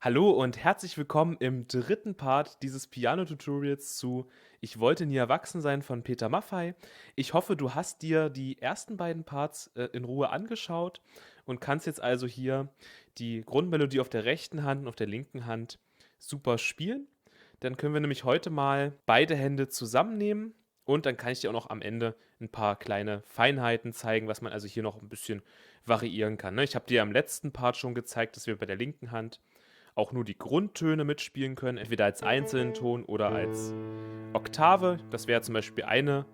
Hallo und herzlich willkommen im dritten Part dieses Piano-Tutorials zu Ich wollte nie erwachsen sein von Peter Maffay. Ich hoffe, du hast dir die ersten beiden Parts in Ruhe angeschaut und kannst jetzt also hier die Grundmelodie auf der rechten Hand und auf der linken Hand super spielen. Dann können wir nämlich heute mal beide Hände zusammennehmen und dann kann ich dir auch noch am Ende ein paar kleine Feinheiten zeigen, was man also hier noch ein bisschen variieren kann. Ne? Ich habe dir am letzten Part schon gezeigt, dass wir bei der linken Hand auch nur die Grundtöne mitspielen können, entweder als einzelnen Ton oder als Oktave. Das wäre zum Beispiel eine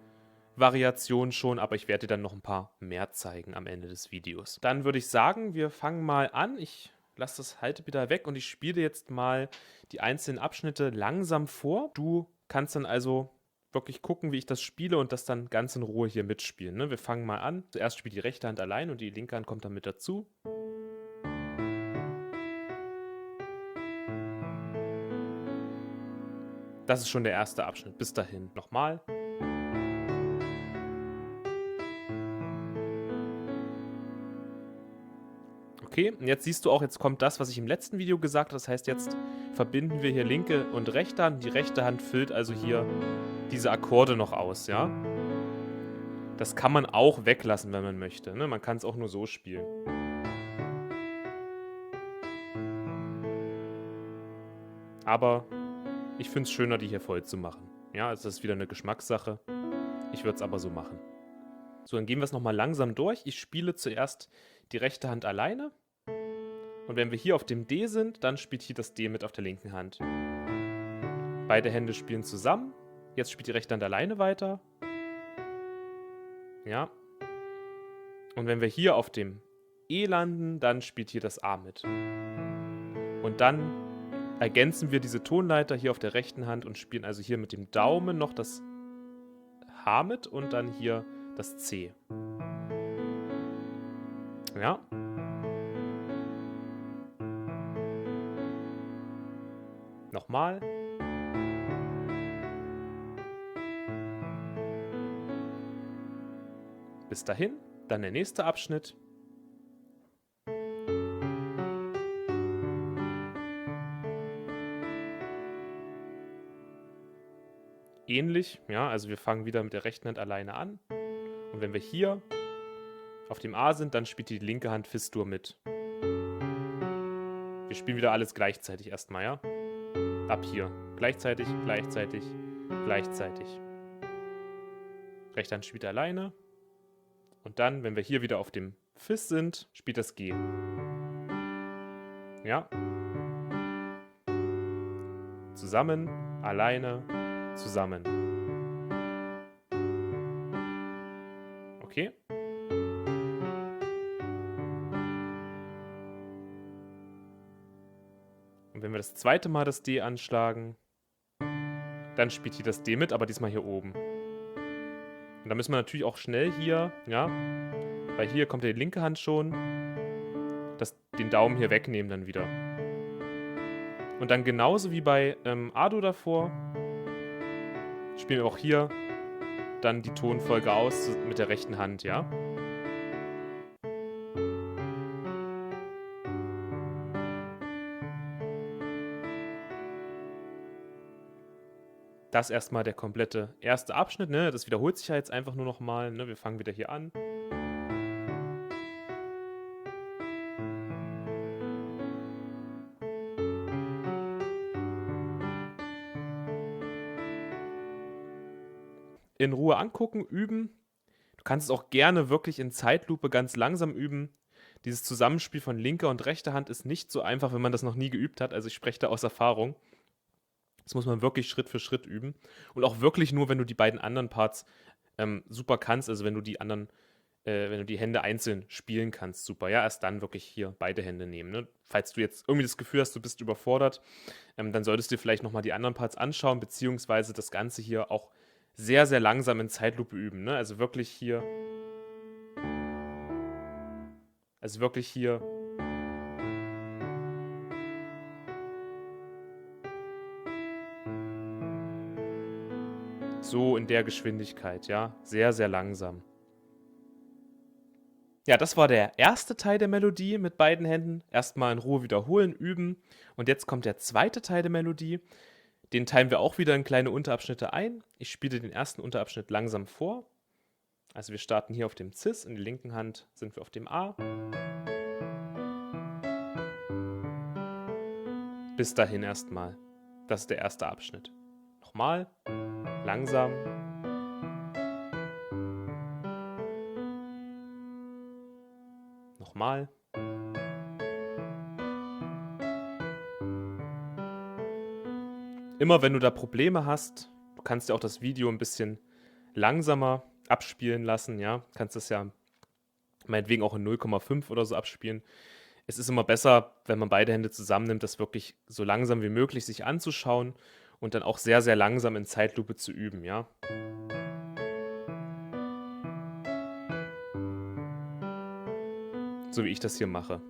Variation schon, aber ich werde dir dann noch ein paar mehr zeigen am Ende des Videos. Dann würde ich sagen, wir fangen mal an. Ich lasse das Haltepedal weg und ich spiele jetzt mal die einzelnen Abschnitte langsam vor. Du kannst dann also wirklich gucken, wie ich das spiele und das dann ganz in Ruhe hier mitspielen. Ne? Wir fangen mal an. Zuerst spielt die rechte Hand allein und die linke Hand kommt dann mit dazu. Das ist schon der erste Abschnitt. Bis dahin nochmal. Okay, und jetzt siehst du auch, jetzt kommt das, was ich im letzten Video gesagt habe. Das heißt, jetzt verbinden wir hier linke und rechte Hand. Die rechte Hand füllt also hier diese Akkorde noch aus, ja? Das kann man auch weglassen, wenn man möchte. Ne? Man kann es auch nur so spielen. Aber ich finde es schöner, die hier voll zu machen. Ja, also das ist wieder eine Geschmackssache. Ich würde es aber so machen. So, dann gehen wir es nochmal langsam durch. Ich spiele zuerst die rechte Hand alleine. Und wenn wir hier auf dem D sind, dann spielt hier das D mit auf der linken Hand. Beide Hände spielen zusammen. Jetzt spielt die rechte Hand alleine weiter. Ja. Und wenn wir hier auf dem E landen, dann spielt hier das A mit. Und dann ergänzen wir diese Tonleiter hier auf der rechten Hand und spielen also hier mit dem Daumen noch das H mit und dann hier das C. Ja. Nochmal. Bis dahin. Dann der nächste Abschnitt. Ähnlich, ja, also wir fangen wieder mit der rechten Hand alleine an. Und wenn wir hier auf dem A sind, dann spielt die linke Hand Fis-Dur mit. Wir spielen wieder alles gleichzeitig erstmal, ja? Ab hier. Gleichzeitig, gleichzeitig, gleichzeitig. Rechte Hand spielt alleine. Und dann, wenn wir hier wieder auf dem Fis sind, spielt das G. Ja? Zusammen, alleine, zusammen. Okay? Und wenn wir das zweite Mal das D anschlagen, dann spielt hier das D mit, aber diesmal hier oben. Und da müssen wir natürlich auch schnell hier, ja, weil hier kommt ja die linke Hand schon, den Daumen hier wegnehmen dann wieder. Und dann genauso wie bei A-Dur davor, spielen wir auch hier dann die Tonfolge aus mit der rechten Hand, ja. Das erstmal der komplette erste Abschnitt, ne? Das wiederholt sich ja jetzt einfach nur nochmal, ne? Wir fangen wieder hier an. In Ruhe angucken, üben. Du kannst es auch gerne wirklich in Zeitlupe ganz langsam üben. Dieses Zusammenspiel von linker und rechter Hand ist nicht so einfach, wenn man das noch nie geübt hat. Also ich spreche da aus Erfahrung. Das muss man wirklich Schritt für Schritt üben. Und auch wirklich nur, wenn du die beiden anderen Parts super kannst. Also wenn du die anderen, wenn du die Hände einzeln spielen kannst, super. Ja, erst dann wirklich hier beide Hände nehmen. Ne? Falls du jetzt irgendwie das Gefühl hast, du bist überfordert, dann solltest du dir vielleicht nochmal die anderen Parts anschauen, beziehungsweise das Ganze hier auch sehr, sehr langsam in Zeitlupe üben. Ne? Also wirklich hier so in der Geschwindigkeit, ja. Sehr, sehr langsam. Ja, das war der erste Teil der Melodie mit beiden Händen. Erstmal in Ruhe wiederholen, üben. Und jetzt kommt der zweite Teil der Melodie. Den teilen wir auch wieder in kleine Unterabschnitte ein. Ich spiele den ersten Unterabschnitt langsam vor. Also wir starten hier auf dem Cis, in der linken Hand sind wir auf dem A. Bis dahin erstmal. Das ist der erste Abschnitt. Nochmal, langsam. Nochmal. Immer wenn du da Probleme hast, du kannst ja auch das Video ein bisschen langsamer abspielen lassen, ja. Kannst das ja meinetwegen auch in 0,5 oder so abspielen. Es ist immer besser, wenn man beide Hände zusammennimmt, das wirklich so langsam wie möglich sich anzuschauen und dann auch sehr, sehr langsam in Zeitlupe zu üben, ja. So wie ich das hier mache.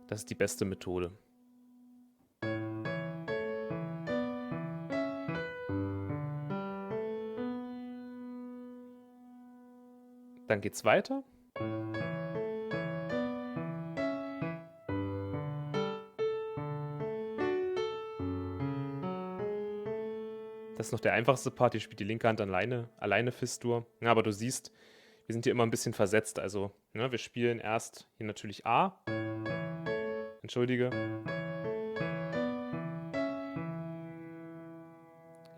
Das ist die beste Methode. Dann geht's weiter. Das ist noch der einfachste Part. Hier spielt die linke Hand alleine Fis-Dur. Ja, aber du siehst, wir sind hier immer ein bisschen versetzt. Also, ne, wir spielen erst hier natürlich A. Entschuldige.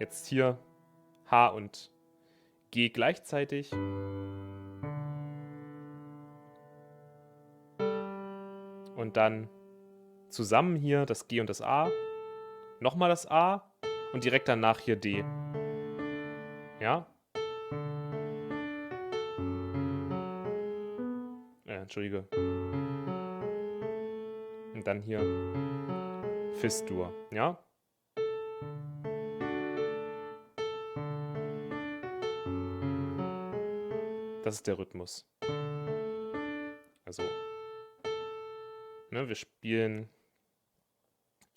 Jetzt hier H und G gleichzeitig. Und dann zusammen hier das G und das A. Nochmal das A. Und direkt danach hier D. Ja? Entschuldige. Und dann hier Fis-Dur. Ja? Das ist der Rhythmus. Also, ne, wir spielen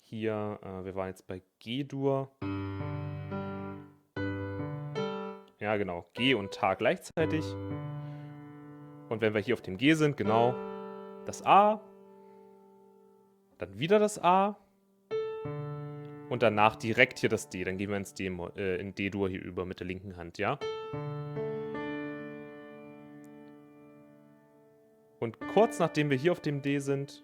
hier, wir waren jetzt bei G-Dur. Ja, genau, G und H gleichzeitig. Und wenn wir hier auf dem G sind, genau, das A, dann wieder das A und danach direkt hier das D. Dann gehen wir in D-Dur hier über mit der linken Hand, ja? Und kurz nachdem wir hier auf dem D sind,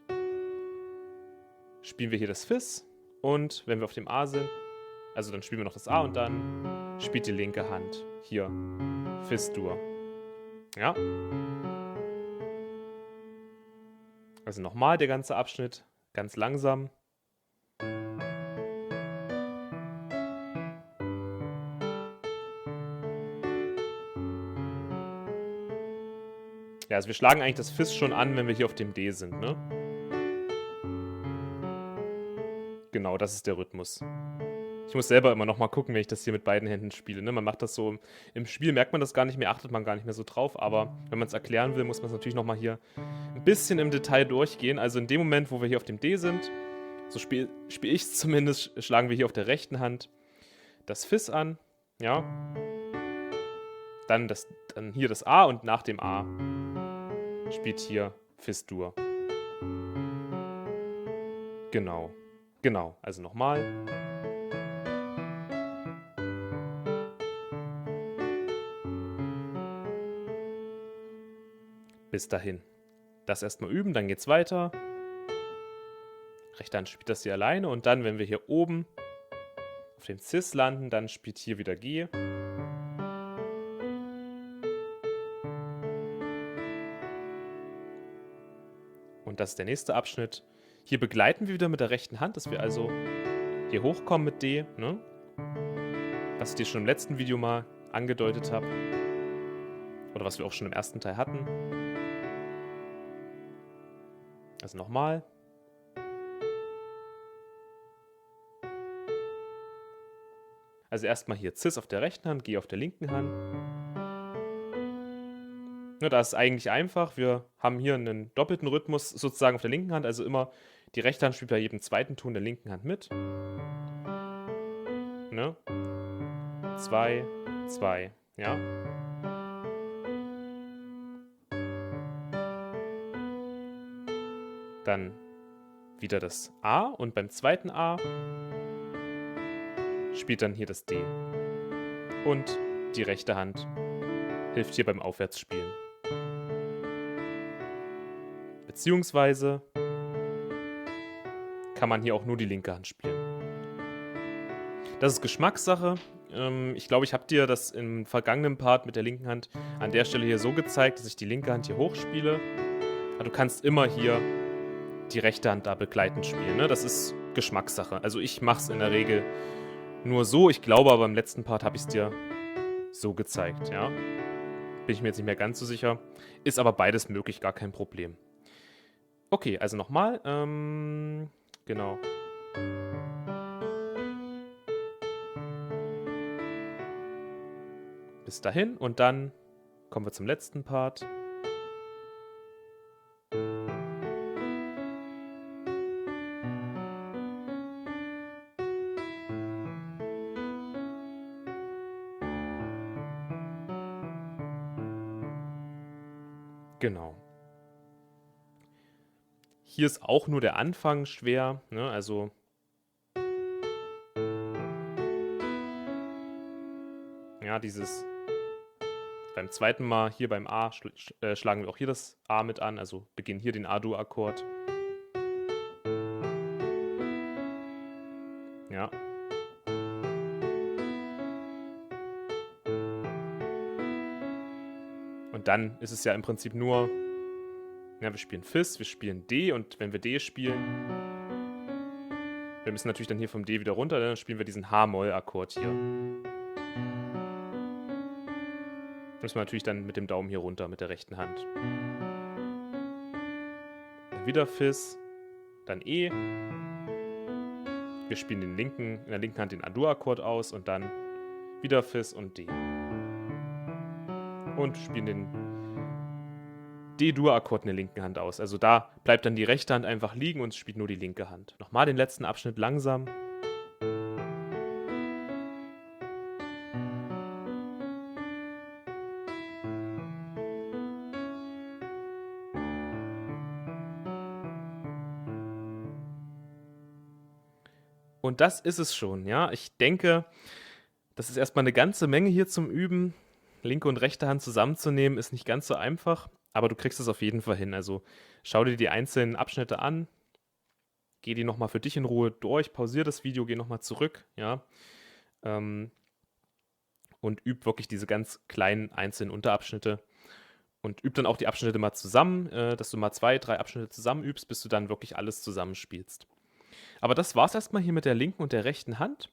spielen wir hier das Fis. Und wenn wir auf dem A sind, also dann spielen wir noch das A und dann spielt die linke Hand hier Fis-Dur. Ja? Also nochmal der ganze Abschnitt, ganz langsam. Ja, also wir schlagen eigentlich das Fis schon an, wenn wir hier auf dem D sind, ne? Genau, das ist der Rhythmus. Ich muss selber immer noch mal gucken, wenn ich das hier mit beiden Händen spiele, ne? Man macht das so, im Spiel merkt man das gar nicht mehr, achtet man gar nicht mehr so drauf, aber wenn man es erklären will, muss man es natürlich noch mal hier ein bisschen im Detail durchgehen. Also in dem Moment, wo wir hier auf dem D sind, so spiel ich es zumindest, schlagen wir hier auf der rechten Hand das Fis an, ja? Dann hier das A und nach dem A spielt hier Fis-Dur. Genau, genau. Also nochmal. Bis dahin. Das erstmal üben, dann geht's weiter. Rechte Hand spielt das hier alleine und dann, wenn wir hier oben auf dem Cis landen, dann spielt hier wieder G. Und das ist der nächste Abschnitt. Hier begleiten wir wieder mit der rechten Hand, dass wir also hier hochkommen mit D, ne? Was ich dir schon im letzten Video mal angedeutet habe. Oder was wir auch schon im ersten Teil hatten. Also nochmal. Also erstmal hier Cis auf der rechten Hand, G auf der linken Hand. Ja, das ist eigentlich einfach. Wir haben hier einen doppelten Rhythmus sozusagen auf der linken Hand. Also immer die rechte Hand spielt bei jedem zweiten Ton der linken Hand mit. Ne? 2, 2, ja. dann wieder das A und beim zweiten A spielt dann hier das D. Und die rechte Hand hilft hier beim Aufwärtsspielen. Beziehungsweise kann man hier auch nur die linke Hand spielen. Das ist Geschmackssache. Ich glaube, ich habe dir das im vergangenen Part mit der linken Hand an der Stelle hier so gezeigt, dass ich die linke Hand hier hochspiele. Aber du kannst immer hier die rechte Hand da begleitend spielen. Ne? Das ist Geschmackssache. Also ich mache es in der Regel nur so. Ich glaube aber im letzten Part habe ich es dir so gezeigt. Ja? Bin ich mir jetzt nicht mehr ganz so sicher. Ist aber beides möglich, gar kein Problem. Okay, also nochmal. Genau. Bis dahin und dann kommen wir zum letzten Part. Genau. Hier ist auch nur der Anfang schwer, ne? Also ja, dieses beim zweiten Mal hier beim A schlagen wir auch hier das A mit an, also beginnen hier den A-Dur-Akkord. Ja. Und dann ist es ja im Prinzip nur, ja, wir spielen Fis, wir spielen D und wenn wir D spielen, wir müssen natürlich dann hier vom D wieder runter, dann spielen wir diesen H-Moll-Akkord hier. Müssen wir natürlich dann mit dem Daumen hier runter, mit der rechten Hand. Dann wieder Fis, dann E. Wir spielen in der linken Hand den A-Dur-Akkord aus und dann wieder Fis und D. Und spielen den D-Dur-Akkord in der linken Hand aus. Also da bleibt dann die rechte Hand einfach liegen und spielt nur die linke Hand. Nochmal den letzten Abschnitt langsam. Und das ist es schon, ja. Ich denke, das ist erstmal eine ganze Menge hier zum Üben. Linke und rechte Hand zusammenzunehmen ist nicht ganz so einfach, aber du kriegst es auf jeden Fall hin. Also schau dir die einzelnen Abschnitte an, geh die nochmal für dich in Ruhe durch, pausier das Video, geh nochmal zurück, ja. Und üb wirklich diese ganz kleinen einzelnen Unterabschnitte. Und üb dann auch die Abschnitte mal zusammen, dass du mal 2, 3 Abschnitte zusammen übst, bis du dann wirklich alles zusammenspielst. Aber das war's erstmal hier mit der linken und der rechten Hand.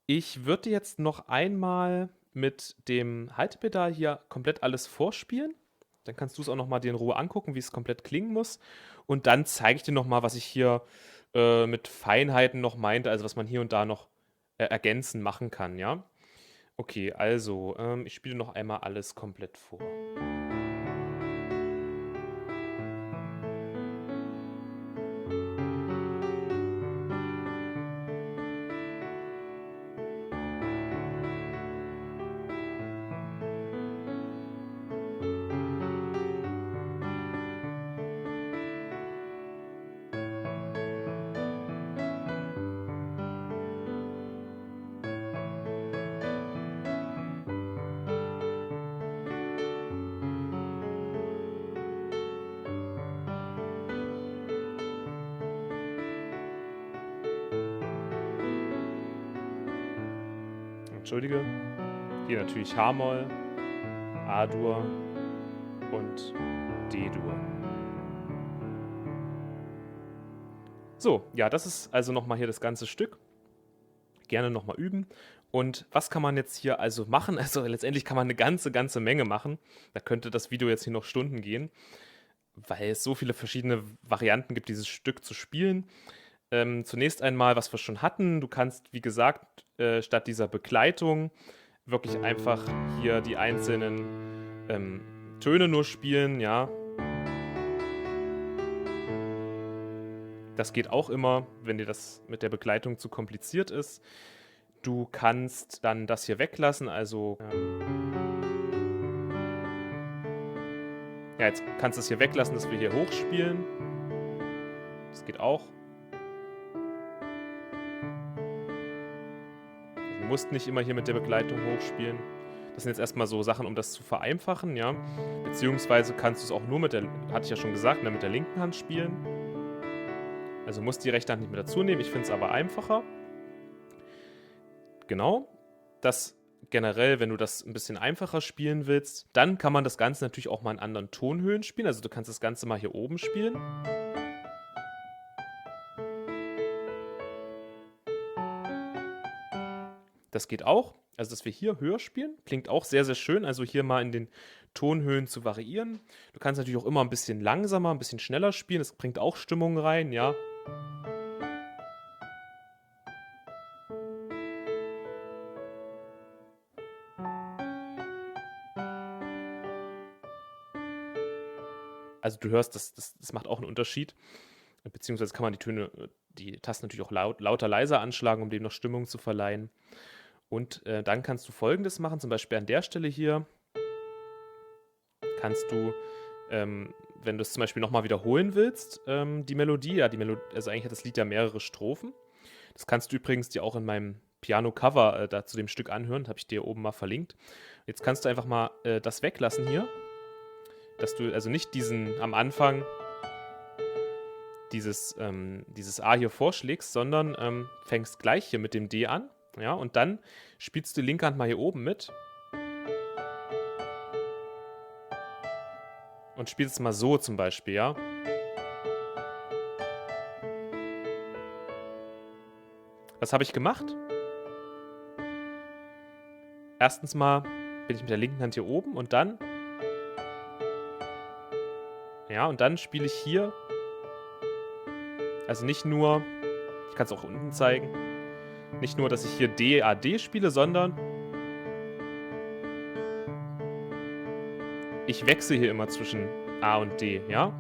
Ich würde jetzt noch einmal mit dem Haltepedal hier komplett alles vorspielen. Dann kannst du es auch nochmal dir in Ruhe angucken, wie es komplett klingen muss. Und dann zeige ich dir nochmal, was ich hier mit Feinheiten noch meinte, also was man hier und da noch ergänzen machen kann, ja? Okay, also ich spiele noch einmal alles komplett vor. Entschuldige. Hier natürlich H-Moll, A-Dur und D-Dur. So, ja, das ist also nochmal hier das ganze Stück. Gerne nochmal üben. Und was kann man jetzt hier also machen? Also letztendlich kann man eine ganze Menge machen. Da könnte das Video jetzt hier noch Stunden gehen, weil es so viele verschiedene Varianten gibt, dieses Stück zu spielen. Zunächst einmal, was wir schon hatten, du kannst, wie gesagt, statt dieser Begleitung wirklich einfach hier die einzelnen Töne nur spielen, ja. Das geht auch immer, wenn dir das mit der Begleitung zu kompliziert ist. Du kannst dann das hier weglassen, also ja, jetzt kannst du es hier weglassen, dass wir hier hochspielen. Das geht auch. Also, du musst nicht immer hier mit der Begleitung hochspielen. Das sind jetzt erstmal so Sachen, um das zu vereinfachen, ja. Beziehungsweise kannst du es auch nur mit der, hatte ich ja schon gesagt, ne, mit der linken Hand spielen. Also musst die rechte Hand nicht mehr dazu nehmen. Ich finde es aber einfacher. Genau. Das generell, wenn du das ein bisschen einfacher spielen willst, dann kann man das Ganze natürlich auch mal in anderen Tonhöhen spielen. Also du kannst das Ganze mal hier oben spielen. Das geht auch. Also, dass wir hier höher spielen, klingt auch sehr, sehr schön. Also hier mal in den Tonhöhen zu variieren. Du kannst natürlich auch immer ein bisschen langsamer, ein bisschen schneller spielen. Das bringt auch Stimmung rein, ja. Also du hörst, das macht auch einen Unterschied. Beziehungsweise kann man die Töne, die Tasten natürlich auch lauter, leiser anschlagen, um dem noch Stimmung zu verleihen. Und dann kannst du Folgendes machen, zum Beispiel an der Stelle hier kannst du, wenn du es zum Beispiel nochmal wiederholen willst, die Melodie, ja, also eigentlich hat das Lied ja mehrere Strophen. Das kannst du übrigens dir auch in meinem Piano-Cover da zu dem Stück anhören, habe ich dir oben mal verlinkt. Jetzt kannst du einfach mal das weglassen hier, dass du also nicht am Anfang dieses A hier vorschlägst, sondern fängst gleich hier mit dem D an, ja, und dann spielst du die linke Hand mal hier oben mit und spielst es mal so zum Beispiel, ja. Was habe ich gemacht? Erstens mal bin ich mit der linken Hand hier oben und dann, ja, und dann spiele ich hier, also nicht nur, ich kann es auch unten zeigen, nicht nur, dass ich hier D, A, D spiele, sondern ich wechsle hier immer zwischen A und D, ja?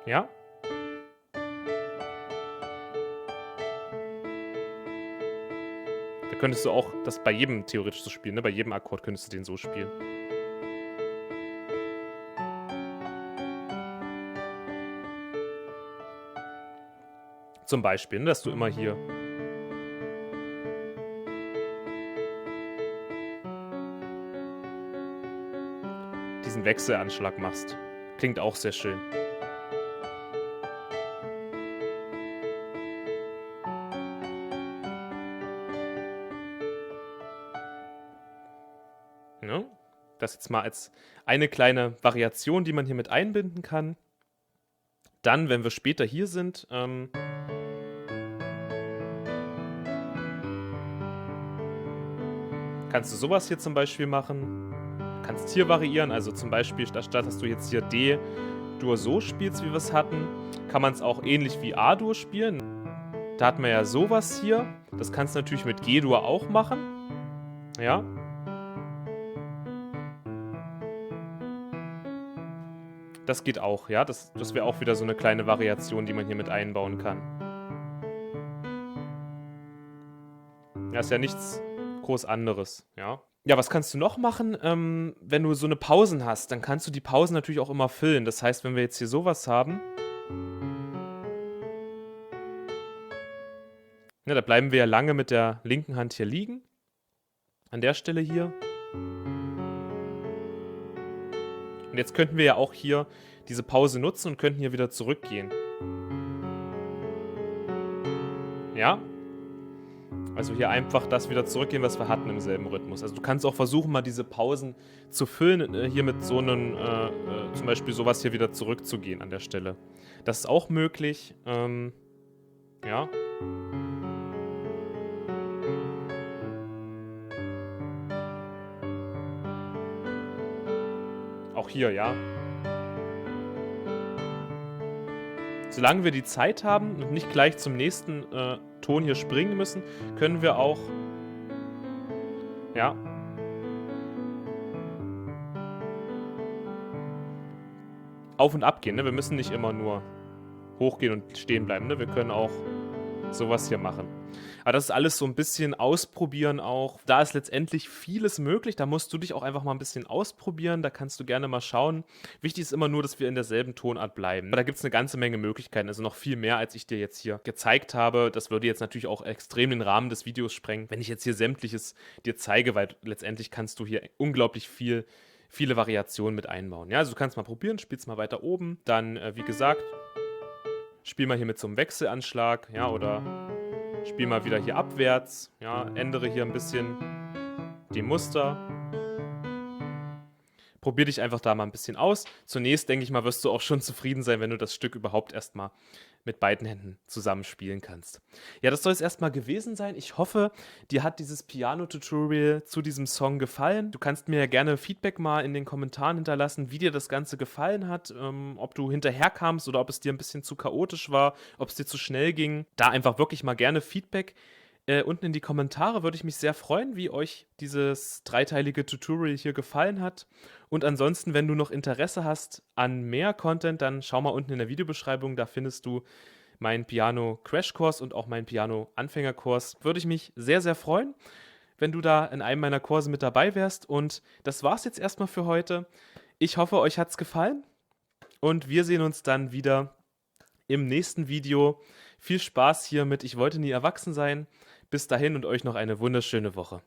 Ja? Da könntest du auch das bei jedem theoretisch so spielen, ne? Bei jedem Akkord könntest du den so spielen. Zum Beispiel, ne, dass du immer hier diesen Wechselanschlag machst. Klingt auch sehr schön. Ne? Das jetzt mal als eine kleine Variation, die man hier mit einbinden kann. Dann, wenn wir später hier sind, kannst du sowas hier zum Beispiel machen. Du kannst hier variieren, also zum Beispiel, statt dass du jetzt hier D-Dur so spielst, wie wir es hatten, kann man es auch ähnlich wie A-Dur spielen. Da hatten wir ja sowas hier. Das kannst du natürlich mit G-Dur auch machen. Ja. Das geht auch, ja. Das wäre auch wieder so eine kleine Variation, die man hier mit einbauen kann. Ja, ist ja nichts groß anderes, ja. Ja, was kannst du noch machen? Wenn du so eine Pausen hast, dann kannst du die Pausen natürlich auch immer füllen. Das heißt, wenn wir jetzt hier sowas haben, ne, da bleiben wir ja lange mit der linken Hand hier liegen. An der Stelle hier. Und jetzt könnten wir ja auch hier diese Pause nutzen und könnten hier wieder zurückgehen. Ja? Also hier einfach das wieder zurückgehen, was wir hatten im selben Rhythmus. Also du kannst auch versuchen, mal diese Pausen zu füllen, hier mit so einem, zum Beispiel sowas hier wieder zurückzugehen an der Stelle. Das ist auch möglich. Ja. Auch hier, ja. Solange wir die Zeit haben und nicht gleich zum nächsten Ton hier springen müssen, können wir auch, ja, auf und ab gehen. Ne? Wir müssen nicht immer nur hochgehen und stehen bleiben. Ne? Wir können auch sowas hier machen. Aber das ist alles so ein bisschen ausprobieren auch. Da ist letztendlich vieles möglich, da musst du dich auch einfach mal ein bisschen ausprobieren, da kannst du gerne mal schauen. Wichtig ist immer nur, dass wir in derselben Tonart bleiben. Aber da gibt's 'ne ganze Menge Möglichkeiten, also noch viel mehr, als ich dir jetzt hier gezeigt habe. Das würde jetzt natürlich auch extrem den Rahmen des Videos sprengen, wenn ich jetzt hier Sämtliches dir zeige, weil letztendlich kannst du hier unglaublich viele Variationen mit einbauen. Ja, also du kannst mal probieren, spielst mal weiter oben, dann, wie gesagt, spiel mal hier mit so einem Wechselanschlag, ja, oder spiel mal wieder hier abwärts, ja, ändere hier ein bisschen die Muster. Probier dich einfach da mal ein bisschen aus. Zunächst, denke ich mal, wirst du auch schon zufrieden sein, wenn du das Stück überhaupt erst mal mit beiden Händen zusammenspielen kannst. Ja, das soll es erst mal gewesen sein. Ich hoffe, dir hat dieses Piano-Tutorial zu diesem Song gefallen. Du kannst mir ja gerne Feedback mal in den Kommentaren hinterlassen, wie dir das Ganze gefallen hat, ob du hinterherkamst oder ob es dir ein bisschen zu chaotisch war, ob es dir zu schnell ging. Da einfach wirklich mal gerne Feedback. Unten in die Kommentare würde ich mich sehr freuen, wie euch dieses dreiteilige Tutorial hier gefallen hat. Und ansonsten, wenn du noch Interesse hast an mehr Content, dann schau mal unten in der Videobeschreibung, da findest du meinen Piano-Crashkurs und auch meinen Piano-Anfängerkurs. Würde ich mich sehr, sehr freuen, wenn du da in einem meiner Kurse mit dabei wärst. Und das war's jetzt erstmal für heute. Ich hoffe, euch hat's gefallen und wir sehen uns dann wieder im nächsten Video. Viel Spaß hier mit Ich wollte nie erwachsen sein. Bis dahin und euch noch eine wunderschöne Woche.